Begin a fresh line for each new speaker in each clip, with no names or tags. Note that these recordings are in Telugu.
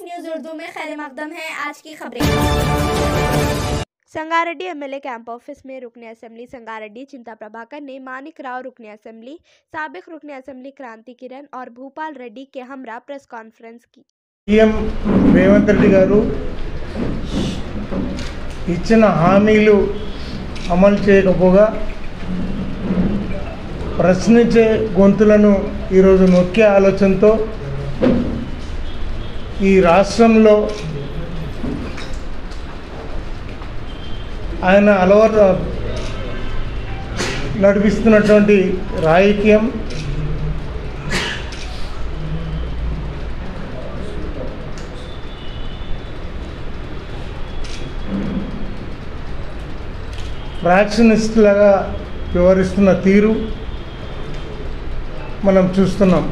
न्यूज़ उर्दू में खैर मकदम है। आज की खबरें।
संगारेड्डी एमएलए कैंप ऑफिस में रुकने असेंबली संगारेड्डी चिंता प्रभाकर ने मानिक राव रुकने असेंबली, साबिक रुकने असेंबली क्रांति किरण और भूपाल रेड्डी के हमरा प्रेस कॉन्फ्रेंस की।
सीएम रेवंत रेड्डी गारू इच्చిన హామీలు అమలు చేయకపోగా ప్రశ్నించే గొంతులను ఈరోజు నొక్కే ఆలోచనతో ఈ రాష్ట్రంలో ఆయన అలవాటు నడిపిస్తున్నటువంటి రాజకీయం ఫ్రాక్షనిస్ట్లాగా వ్యవహరిస్తున్న తీరు మనం చూస్తున్నాం.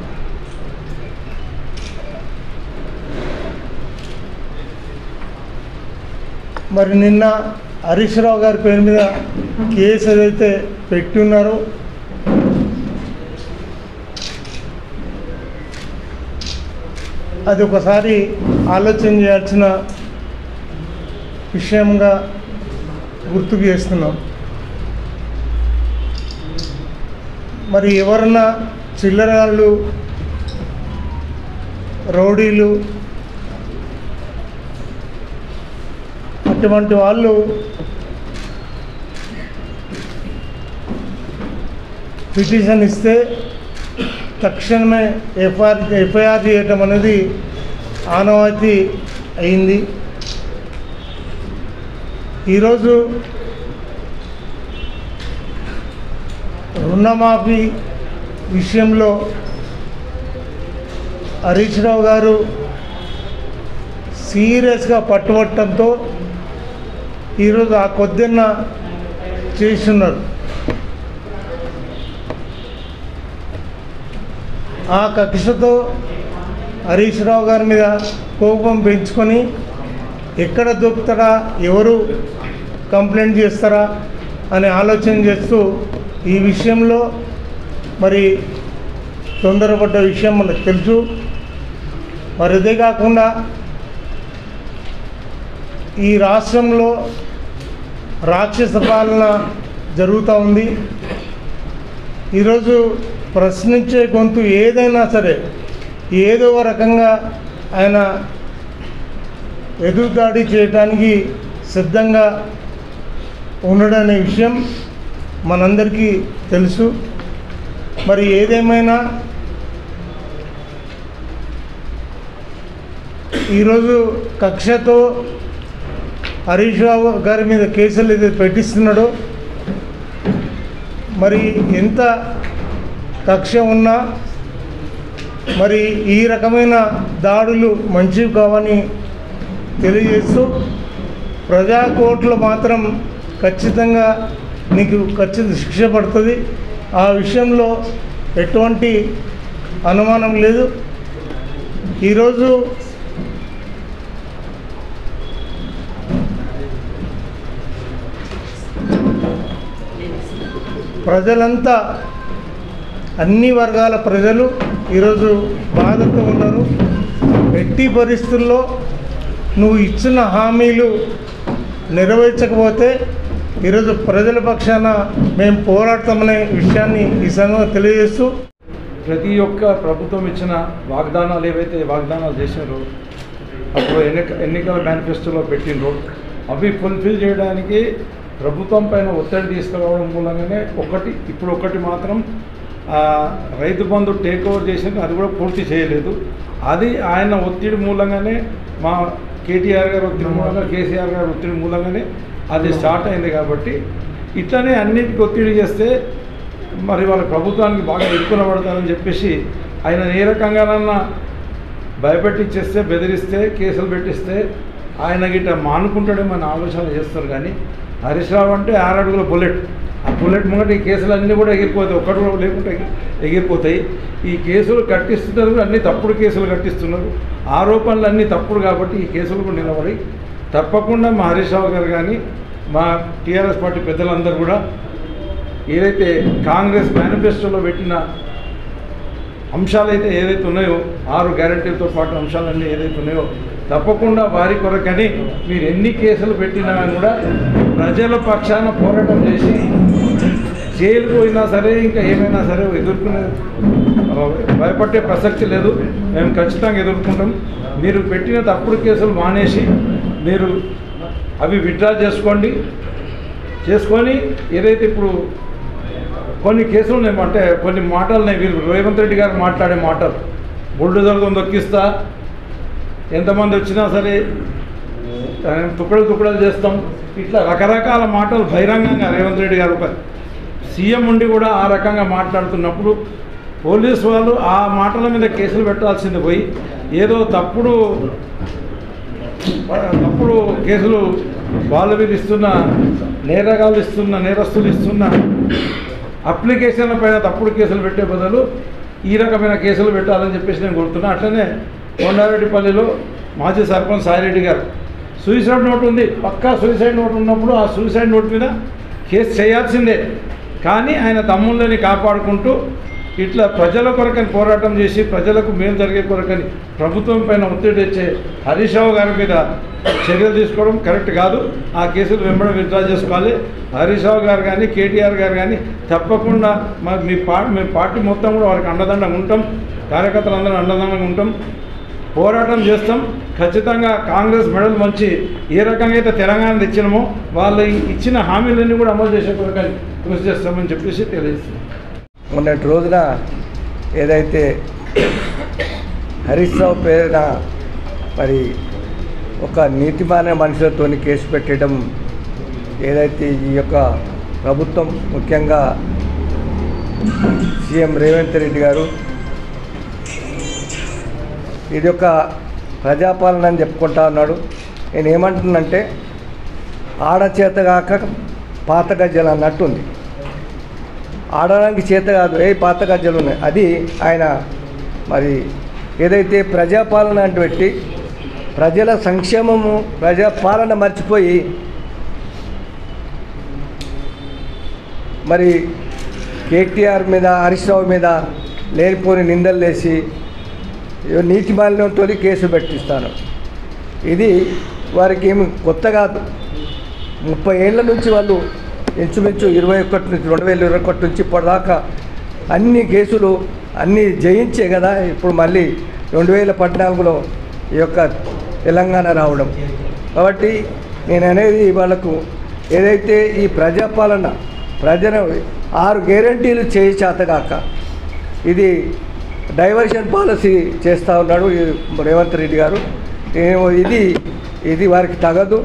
మరి నిన్న హరీష్ రావు గారి పేరు మీద కేసు ఏదైతే పెట్టి ఉన్నారో అది ఒకసారి ఆలోచన చేయాల్సిన విషయంగా గుర్తుకు చేస్తున్నాం. మరి ఎవరన్నా చిల్లరాళ్ళు రౌడీలు అటువంటి వాళ్ళు పిటిషన్ ఇస్తే తక్షణమే ఎఫ్ఐఆర్ చేయటం అనేది ఆనవాయితీ అయింది. ఈరోజు రుణమాఫీ విషయంలో హరీష్ రావు గారు సీరియస్గా పట్టుబట్టడంతో ఈరోజు ఆ కొద్దిన్న చేస్తున్నారు. ఆ కక్షతో హరీష్ రావు గారి మీద కోపం పెంచుకొని ఎక్కడ దొరుకుతారా, ఎవరు కంప్లైంట్ చేస్తారా అని ఆలోచన చేస్తూ ఈ విషయంలో మరి తొందరపడ్డ విషయం మనకు తెలుసు. మరి ఇదే కాకుండా ఈ రాష్ట్రంలో రాక్షస పాలన జరుగుతూ ఉంది. ఈరోజు ప్రశ్నించే గొంతు ఏదైనా సరే ఏదో రకంగా ఆయన ఎదురుదాడి చేయడానికి సిద్ధంగా ఉండడనే విషయం మనందరికీ తెలుసు. మరి ఏదేమైనా ఈరోజు కక్షతో హరీష్ రావు గారి మీద కేసులు ఏదైతే పెట్టిస్తున్నాడో మరి ఎంత కక్ష ఉన్నా మరి ఈ రకమైన దాడులు మంచివి కావని తెలియజేస్తూ ప్రజా కోర్టులో మాత్రం ఖచ్చితంగా నీకు ఖచ్చితంగా శిక్ష పడుతుంది. ఆ విషయంలో ఎటువంటి అనుమానం లేదు. ఈరోజు ప్రజలంతా అన్ని వర్గాల ప్రజలు ఈరోజు బాధతో ఉన్నారు. ఎట్టి పరిస్థితుల్లో నువ్వు ఇచ్చిన హామీలు నెరవేర్చకపోతే ఈరోజు ప్రజల పక్షాన మేము పోరాడతామనే విషయాన్ని ఈ సంఘంగా తెలియజేస్తూ
ప్రతి ఒక్క ప్రభుత్వం ఇచ్చిన వాగ్దానాలు ఏవైతే వాగ్దానాలు చేశారో అప్పుడు ఎన్నికల మేనిఫెస్టోలో పెట్టినరో అవి ఫుల్ఫిల్ చేయడానికి ప్రభుత్వం పైన ఒత్తిడి తీసుకురావడం మూలంగానే ఒకటి మాత్రం రైతు బంధు టేక్ ఓవర్ చేసింది, అది కూడా పూర్తి చేయలేదు. అది ఆయన ఒత్తిడి మూలంగానే మా కేటీఆర్ గారు ఒత్తిడి మూలంగా కేసీఆర్ గారు ఒత్తిడి మూలంగానే అది స్టార్ట్ అయింది. కాబట్టి ఇట్లనే అన్నిటికీ ఒత్తిడి చేస్తే మరి వాళ్ళ ప్రభుత్వానికి బాగా ఎక్కువ పడతారని చెప్పేసి ఆయన ఏ రకంగానన్నా భయపెట్టించేస్తే బెదిరిస్తే కేసులు పెట్టిస్తే ఆయన గిట్ట మానుకుంటాడేమో అని ఆలోచన చేస్తారు. కానీ హరీష్ రావు అంటే 6 అడుగుల బుల్లెట్. ఆ బుల్లెట్ ముంగట ఈ కేసులన్నీ కూడా ఎగిరిపోతాయి, ఒక్కటి కూడా లేకుంటే ఎగిరిపోతాయి. ఈ కేసులు కట్టిస్తున్నారు, అన్ని తప్పుడు కేసులు కట్టిస్తున్నారు, ఆరోపణలు అన్నీ తప్పుడు. కాబట్టి ఈ కేసులు కూడా నిలబడి తప్పకుండా మా హరీష్ రావు గారు కానీ మా టీఆర్ఎస్ పార్టీ పెద్దలందరూ కూడా ఏదైతే కాంగ్రెస్ మేనిఫెస్టోలో పెట్టిన అంశాలైతే ఏదైతే ఉన్నాయో 6 గ్యారెంటీలతో పాటు అంశాలన్నీ ఏదైతే ఉన్నాయో తప్పకుండా వారి కొరకని మీరు ఎన్ని కేసులు పెట్టినా కూడా ప్రజల పక్షాన పోరాటం చేసి జైలుకు పోయినా సరే ఇంకా ఏమైనా సరే ఎదుర్కొనే భయపడే ప్రసక్తి లేదు. మేము ఖచ్చితంగా ఎదుర్కొంటాం. మీరు పెట్టిన తప్పుడు కేసులు మానేసి మీరు అవి విత్డ్రా చేసుకొని ఏదైతే ఇప్పుడు కొన్ని కేసులు ఉన్నాయంటే కొన్ని మాటలు ఉన్నాయి. వీళ్ళు రేవంత్ రెడ్డి గారు మాట్లాడే మాటలు బుల్డోజర్తో దొక్కిస్తా, ఎంతమంది వచ్చినా సరే తుక్కడలు చేస్తాం, ఇట్లా రకరకాల మాటలు బహిరంగంగా రేవంత్ రెడ్డి గారు సీఎం ఉండి కూడా ఆ రకంగా మాట్లాడుతున్నప్పుడు పోలీసు వాళ్ళు ఆ మాటల మీద కేసులు పెట్టాల్సింది పోయి ఏదో తప్పుడు కేసులు వాళ్ళ మీద ఇస్తున్న నేరస్తులు ఇస్తున్న అప్లికేషన్ల పైన తప్పుడు కేసులు పెట్టే బదులు ఈ రకమైన కేసులు పెట్టాలని చెప్పేసి నేను కోరుతున్నా. అట్లనే కొండారెడ్డిపల్లిలో మాజీ సర్పంచ్ సాయిరెడ్డి గారు సూసైడ్ నోట్ ఉంది, పక్కా సూసైడ్ నోట్ ఉన్నప్పుడు ఆ సూసైడ్ నోట్ మీద కేసు చేయాల్సిందే. కానీ ఆయన తమ్ముళ్ళని కాపాడుకుంటూ ఇట్లా ప్రజల కొరకని పోరాటం చేసి ప్రజలకు మేలు జరిగే కొరకని ప్రభుత్వం పైన ఒత్తిడి తెచ్చే హరీష్ రావు గారి మీద చర్యలు తీసుకోవడం కరెక్ట్ కాదు. ఆ కేసులు వెంబడి విత్డ్రా చేసుకోవాలి. హరీష్ రావు గారు కానీ కేటీఆర్ గారు కానీ తప్పకుండా మీ పార్టీ మొత్తం కూడా వారికి అండదండంగా ఉంటాం, కార్యకర్తలందరూ అండదండంగా ఉంటాం, పోరాటం చేస్తాం. ఖచ్చితంగా కాంగ్రెస్ మెడల్ మంచి ఏ రకంగా అయితే తెలంగాణ తెచ్చినామో వాళ్ళు ఇచ్చిన హామీలన్నీ కూడా అమలు చేసే కొరకని కృషి చేస్తామని చెప్పేసి తెలియజేస్తున్నాం.
మొన్నటి రోజున ఏదైతే హరీష్ రావు పేరున మరి ఒక నీతిమాన మనుషులతో కేసు పెట్టడం ఏదైతే ఈ యొక్క ప్రభుత్వం ముఖ్యంగా సీఎం రేవంత్ రెడ్డి గారు ఇది ఒక ప్రజాపాలన అని చెప్పుకుంటా ఉన్నాడు. నేను ఏమంటున్నంటే ఆడచేతగాక పాత గజ్జలు అన్నట్టుంది. ఆడడానికి చేత కాదు, పాత గజ్జలు ఉన్నాయి. అది ఆయన మరి ఏదైతే ప్రజాపాలన అంటే పెట్టి ప్రజల సంక్షేమము ప్రజాపాలన మర్చిపోయి మరి కేటీఆర్ మీద హరీష్ రావు మీద లేనిపోని నిందలు వేసి నీతి మాలిన్యంతో కేసు పెట్టిస్తాను. ఇది వారికి ఏమి కొత్త కాదు. 30 ఏళ్ళ నుంచి వాళ్ళు ఇంచుమించు 2021 నుంచి ఇప్పటిదాకా అన్ని కేసులు అన్నీ జయించే కదా ఇప్పుడు మళ్ళీ 2014లో ఈ యొక్క తెలంగాణ రావడం. కాబట్టి నేను అనేది వాళ్ళకు ఏదైతే ఈ ప్రజాపాలన ప్రజల 6 గ్యారెంటీలు చేయి చేతగాక ఇది డైవర్షన్ పాలసీ చేస్తూ ఉన్నాడు రేవంత్ రెడ్డి గారు. ఇది వారికి తగదు.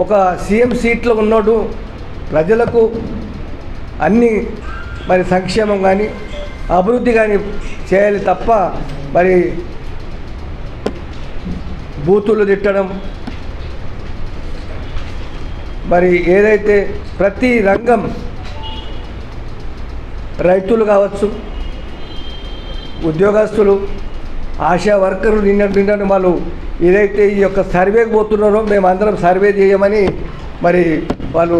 ఒక సీఎం సీట్లో ఉన్నాడు ప్రజలకు అన్ని మరి సంక్షేమం కానీ అభివృద్ధి కానీ చేయాలి తప్ప మరి బూతులు తిట్టడం మరి ఏదైతే ప్రతి రంగం రైతులు కావచ్చు, ఉద్యోగస్తులు, ఆశా వర్కర్లు నిన్న వాళ్ళు ఏదైతే ఈ యొక్క సర్వేకి పోతున్నారో మేమందరం సర్వే చేయమని మరి వాళ్ళు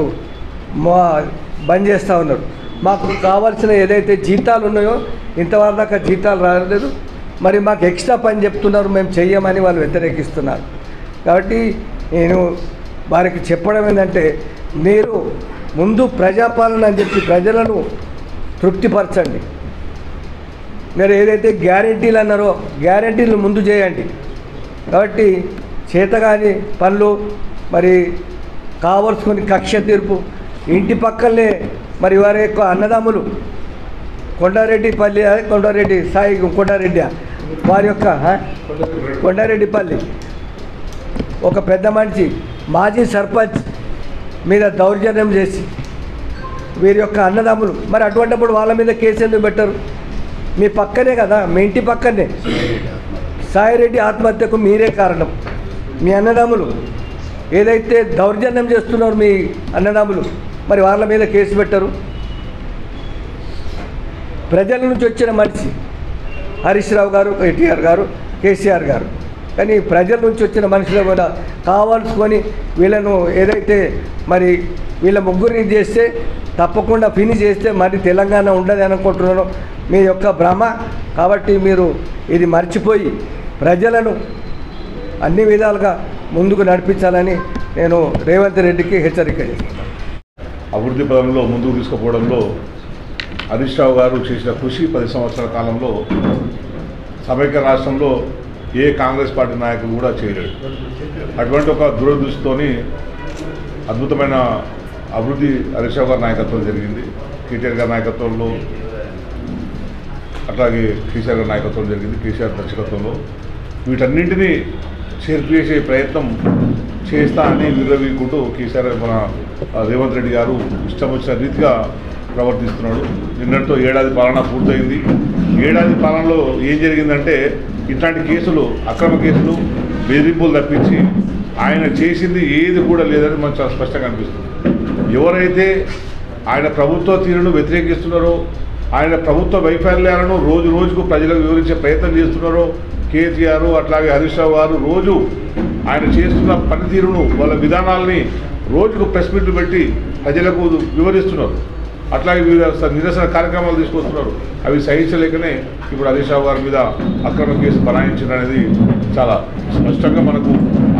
బంద్ చేస్తూ ఉన్నారు. మాకు కావాల్సిన ఏదైతే జీతాలు ఉన్నాయో ఇంతవరకు దాకా జీతాలు రాలేదు, మరి మాకు ఎక్స్ట్రా పని చెప్తున్నారు, మేము చెయ్యమని వాళ్ళు వ్యతిరేకిస్తున్నారు. కాబట్టి నేను వారికి చెప్పడం ఏంటంటే మీరు ముందు ప్రజాపాలన అని చెప్పి ప్రజలను తృప్తిపరచండి. మీరు ఏదైతే గ్యారెంటీలు అన్నారో గ్యారెంటీలు ముందు చేయండి. కాబట్టి చేతగాని పనులు మరి కావలసుకొని కక్ష తీర్పు ఇంటి పక్కనే మరి వారి యొక్క అన్నదమ్ములు కొండారెడ్డిపల్లి కొండారెడ్డి వారి యొక్క కొండారెడ్డిపల్లి ఒక పెద్ద మనిషి మాజీ సర్పంచ్ మీద దౌర్జన్యం చేసి వీరి యొక్క అన్నదమ్ములు మరి అటువంటిప్పుడు వాళ్ళ మీద కేసు ఎందుకు పెట్టరు? మీ పక్కనే కదా, మీ ఇంటి పక్కనే సాయిరెడ్డి ఆత్మహత్యకు మీరే కారణం. మీ అన్నదమ్ములు ఏదైతే దౌర్జన్యం చేస్తున్నారు మీ అన్నదమ్ములు మరి వాళ్ళ మీద కేసు పెట్టరు. ప్రజల నుంచి వచ్చిన మనిషి హరీష్ రావు గారు, కేటీఆర్ గారు, కేసీఆర్ గారు, కానీ ప్రజల నుంచి వచ్చిన మనుషులు కూడా కావాల్సుకొని వీళ్ళను ఏదైతే మరి వీళ్ళ ముగ్గురిని చేస్తే తప్పకుండా ఫినిష్ చేస్తే మరి తెలంగాణ ఉండదు అనుకుంటున్నాను మీ యొక్క భ్రమ. కాబట్టి మీరు ఇది మర్చిపోయి ప్రజలను అన్ని విధాలుగా ముందుకు నడిపించాలని నేను రేవంత్ రెడ్డికి హెచ్చరిక చేస్తున్నాను.
అభివృద్ధి పదంలో ముందుకు తీసుకుపోవడంలో హరీష్ రావు గారు చేసిన కృషి 10 సంవత్సరాల కాలంలో సమైక్య రాష్ట్రంలో ఏ కాంగ్రెస్ పార్టీ నాయకులు కూడా చేయలేడు. అటువంటి ఒక దురదృష్టితోని అద్భుతమైన అభివృద్ధి హరీష్ రావు గారి నాయకత్వం జరిగింది. కేటీఆర్ గారి నాయకత్వంలో, అట్లాగే కేసీఆర్ గారి నాయకత్వం జరిగింది, కేసీఆర్ దర్శకత్వంలో. వీటన్నింటినీ చేర్చేసే ప్రయత్నం చేస్తా అని విర్రవీకుంటూ కేసీఆర్ మన రేవంత్ రెడ్డి గారు ఇష్టం వచ్చిన రీతిగా ప్రవర్తిస్తున్నాడు. నిన్నటితో ఏడాది పాలన పూర్తయింది. ఏడాది పాలనలో ఏం జరిగిందంటే ఇట్లాంటి కేసులు, అక్రమ కేసులు, బెదిరింపులు తప్పించి ఆయన చేసింది ఏది కూడా లేదని మనకు చాలా స్పష్టంగా అనిపిస్తుంది. ఎవరైతే ఆయన ప్రభుత్వ తీరును వ్యతిరేకిస్తున్నారో, ఆయన ప్రభుత్వ వైఫల్యాలను రోజు రోజుకు ప్రజలకు వివరించే ప్రయత్నం చేస్తున్నారో, కేసీఆర్ అట్లాగే హరీష్ రావు గారు రోజు ఆయన చేస్తున్న పనితీరును, వాళ్ళ విధానాలని రోజుకు ప్రెస్ మీట్లు పెట్టి ప్రజలకు వివరిస్తున్నారు. అట్లాగే నిరసన కార్యక్రమాలు తీసుకొస్తున్నారు. అవి సహించలేకనే ఇప్పుడు హరీష్ రావు గారి మీద అక్రమ కేసు బనాయించడం అనేది చాలా స్పష్టంగా మనకు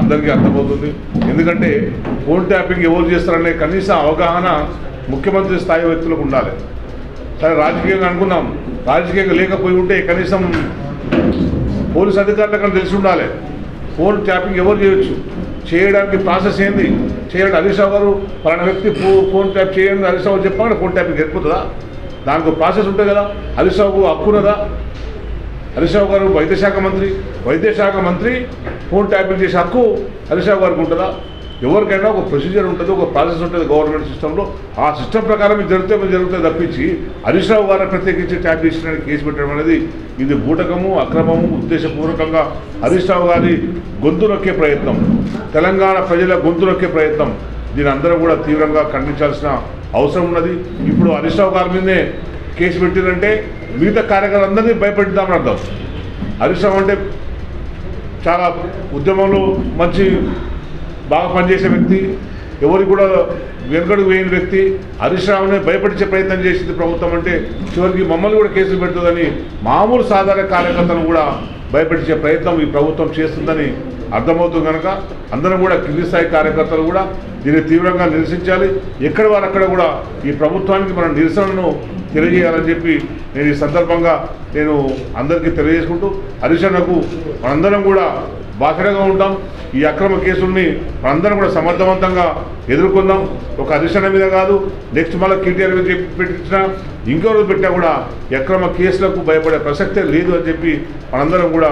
అందరికీ అర్థమవుతుంది. ఎందుకంటే ఫోన్ ట్యాపింగ్ ఎవరు చేస్తారనే కనీస అవగాహన ముఖ్యమంత్రి స్థాయి వ్యక్తులకు ఉండాలి. సరే, రాజకీయంగా అనుకున్నాం, రాజకీయంగా లేకపోయి ఉంటే కనీసం పోలీసు అధికారులకు తెలిసి ఉండాలి ఫోన్ ట్యాపింగ్ ఎవరు చేయొచ్చు, చేయడానికి ప్రాసెస్ ఏంది, చేయండి. హరీష్ రావు గారు పలానా వ్యక్తి ఫోన్ ట్యాప్ చేయండి హరీష్ రావు చెప్పగానే ఫోన్ ట్యాపింగ్ సరిపోతుందా? దానికి ప్రాసెస్ ఉంటుంది కదా. హరీష్ రావుకు హక్కున్నదా? హరీష్ రావు గారు వైద్యశాఖ మంత్రి ఫోన్ ట్యాపింగ్ చేసే హక్కు హరీష్ రావు గారికి ఉంటుందా? ఎవరికైనా ఒక ప్రొసీజర్ ఉంటుంది, ఒక ప్రాసెస్ ఉంటుంది గవర్నమెంట్ సిస్టంలో. ఆ సిస్టమ్ ప్రకారం ఇది జరుగుతుంది తప్పించి హరీష్ రావు గారిని ప్రత్యేకించి ట్యాప్ చేసిన కేసు పెట్టడం అనేది ఇది బూటకము, అక్రమము, ఉద్దేశపూర్వకంగా హరీష్ రావు గారి గొంతు నొక్కే ప్రయత్నం, తెలంగాణ ప్రజల గొంతు నొక్కే ప్రయత్నం. దీని అందరూ కూడా తీవ్రంగా ఖండించాల్సిన అవసరం ఉన్నది. ఇప్పుడు హరీష్ రావు గారి మీదే కేసు పెట్టిందంటే మిగతా కార్యకర్తలందరినీ భయపెడతామని అర్థం. హరీష్ రావు అంటే చాలా ఉద్యమంలో మంచి బాగా పనిచేసే వ్యక్తి, ఎవరికి కూడా వెనుకడుగు వేయని వ్యక్తి. హరీష్ రావుని భయపడించే ప్రయత్నం చేసింది ప్రభుత్వం అంటే చివరికి మమ్మల్ని కూడా కేసులు పెడుతుందని మామూలు సాధారణ కార్యకర్తలను కూడా భయపెట్టించే ప్రయత్నం ఈ ప్రభుత్వం చేస్తుందని అర్థమవుతుంది. కనుక అందరం కూడా కింది స్థాయి కార్యకర్తలు కూడా దీన్ని తీవ్రంగా నిరసించాలి. ఎక్కడి వారు అక్కడ కూడా ఈ ప్రభుత్వానికి మన నిరసనను తెలియజేయాలని చెప్పి నేను ఈ సందర్భంగా అందరికీ తెలియజేసుకుంటూ, హరీష్ అన్నకు మనందరం కూడా బాధ్యతగా ఉంటాం. ఈ అక్రమ కేసుల్ని మనందరం కూడా సమర్థవంతంగా ఎదుర్కొందాం. ఒక హరీష్ అన్న మీద కాదు, నెక్స్ట్ మళ్ళీ కేటీఆర్ మీద పెట్టించినా ఇంకెవరు పెట్టినా కూడా అక్రమ కేసులకు భయపడే ప్రసక్తే లేదు అని చెప్పి మనందరం కూడా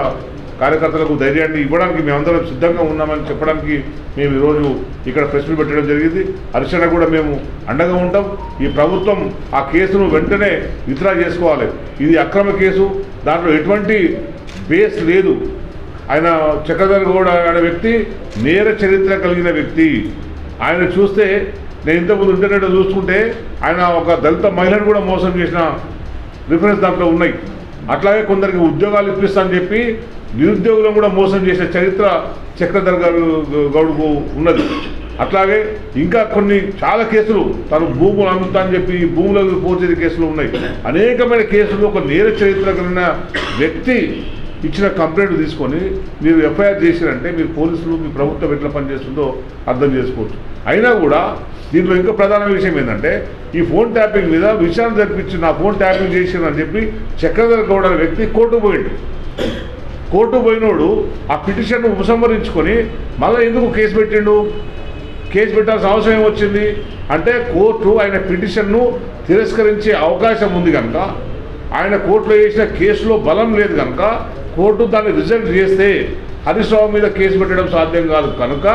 కార్యకర్తలకు ధైర్యాన్ని ఇవ్వడానికి మేమందరం సిద్ధంగా ఉన్నామని చెప్పడానికి మేము ఈరోజు ఇక్కడ ప్రెస్ మీట్ పెట్టడం జరిగింది. హరీష్ అన్న కూడా మేము అండగా ఉంటాం. ఈ ప్రభుత్వం ఆ కేసును వెంటనే విత్డ్రా చేసుకోవాలి. ఇది అక్రమ కేసు, దాంట్లో ఎటువంటి బేస్ లేదు. ఆయన చక్రధర్ గౌడ్ అనే వ్యక్తి నేర చరిత్ర కలిగిన వ్యక్తి. ఆయన చూస్తే నేను ఇంతకుముందు ఇంటర్నెట్లో చూసుకుంటే ఆయన ఒక దళిత మహిళను కూడా మోసం చేసిన రిఫరెన్స్ దాంట్లో ఉన్నాయి. అట్లాగే కొందరికి ఉద్యోగాలు ఇప్పిస్తామని చెప్పి నిరుద్యోగులను కూడా మోసం చేసిన చరిత్ర చక్రధర్ గౌడ్కు ఉన్నది. అట్లాగే ఇంకా కొన్ని చాలా కేసులు, తను భూములు అమ్ముతా అని చెప్పి భూములకు పోచేది కేసులు ఉన్నాయి. అనేకమైన కేసులు ఒక నేర చరిత్ర కలిగిన వ్యక్తి ఇచ్చిన కంప్లైంట్ తీసుకొని మీరు ఎఫ్ఐఆర్ చేసిరంటే మీరు పోలీసులు, మీ ప్రభుత్వం ఎట్లా పనిచేస్తుందో అర్థం చేసుకోవచ్చు. అయినా కూడా దీంట్లో ఇంకా ప్రధాన విషయం ఏంటంటే ఈ ఫోన్ ట్యాపింగ్ మీద విచారణ జరిపించి నా ఫోన్ ట్యాపింగ్ చేసిరని చెప్పి చక్రధర్ గౌడ్ అనే వ్యక్తి కోర్టుకు పోయిండు. కోర్టు పోయినోడు ఆ పిటిషన్ను ఉపసంహరించుకొని మళ్ళీ ఎందుకు కేసు పెట్టిండు? కేసు పెట్టాల్సిన అవసరం ఏమొచ్చింది అంటే కోర్టు ఆయన పిటిషన్ను తిరస్కరించే అవకాశం ఉంది కనుక, ఆయన కోర్టులో వేసిన కేసులో బలం లేదు కనుక కోర్టు దాన్ని రిజల్ట్ చేస్తే హరీష్ రావు మీద కేసు పెట్టడం సాధ్యం కాదు కనుక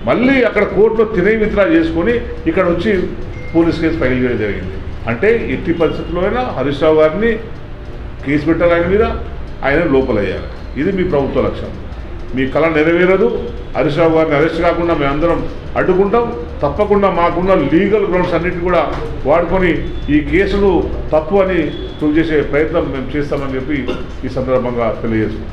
మళ్ళీ అక్కడ కోర్టులో విత్డ్రా చేసుకొని ఇక్కడ వచ్చి పోలీస్ కేసు ఫైల్ చేయడం జరిగింది. అంటే ఎట్టి పరిస్థితుల్లోనైనా హరీష్ రావు గారిని కేసు పెట్టాలి, ఆయన మీద ఆయన లోపలయ్యారు. ఇది మీ ప్రభుత్వ లక్ష్యం. మీ కళ నెరవేరదు. హరీష్ రావు గారిని అరెస్ట్ కాకుండా మేమందరం అడ్డుకుంటాం. తప్పకుండా మాకున్న లీగల్ గ్రౌండ్స్ అన్నింటినీ కూడా వాడుకొని ఈ కేసులు తప్పు అని ప్రూవ్ చేసే ప్రయత్నం మేము చేస్తామని చెప్పి ఈ సందర్భంగా తెలియజేస్తున్నాం.